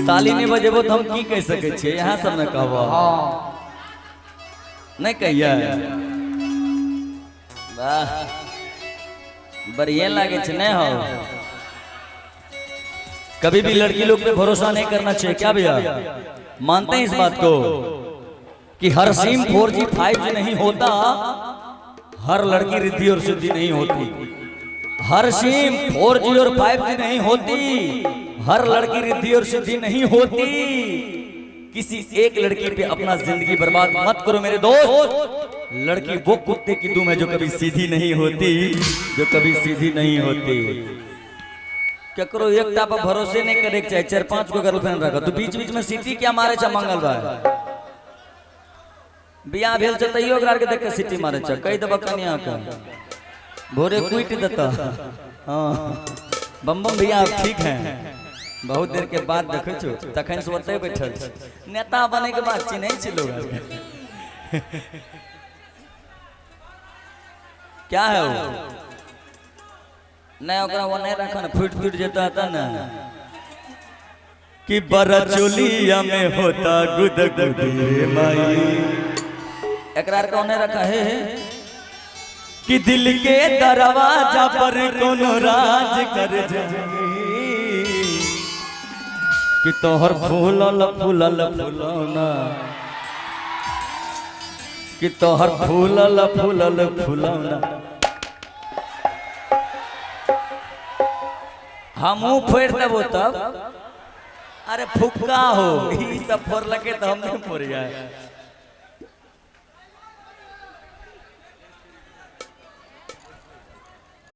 ताली नहीं बजेबो तो हम की कह सके छे यहाँ सब ने कहबो नहीं कहिया वाह बढ़िया लागे छे नहीं हो। कभी भी लड़की लोग पे भरोसा नहीं करना चाहिए क्या भैया, मानते हैं इस बात को कि हर सिम 4G 5G नहीं होता, हर लड़की रिद्धि और सिद्धि नहीं होती। हर सिम 4G और 5G नहीं होती, हर लड़की रिद्धि और सिद्धि नहीं होती। किसी एक लड़की पे अपना जिंदगी बर्बाद मत करो मेरे दोस्त। लड़की वो कुत्ते की दुम है जो कभी सीधी नहीं होती, जो कभी सीधी नहीं होती। क्या करो एक पर भरोसे नहीं करे, चाहे 4-5 को गर्लफ्रेंड रखो तो बीच बीच में सीटी क्या मारे छ मंगल भाई बियाह भेल छ तइयो ओकरा के देख के सीटी मारे छ कई दबा कन्या का भोरे कुट देता। हां बम बम भैया आप ठीक हैं, बहुत देर के बाद देखै छो तखन से ओतै बैठल छ, नेता बने के बाद चिन्है छै लोग। क्या है वो नहीं ओकरा वो नहीं रखा ना फूट फूट जाता था ना कि बरचोलिया में होता गुद गुदी माई एकरा को नहीं रखा है कि दिल के दरवाजा पर कोनो राज कर जाएगी कि तोहर फूलल फूलल फूलौना कि तोहर फूलल फूलल फूलौना हमू फोड़ देबो तब। अरे फुक्का हो ई सब फोड़ लगे तो हम नहीं फोड़ जाए।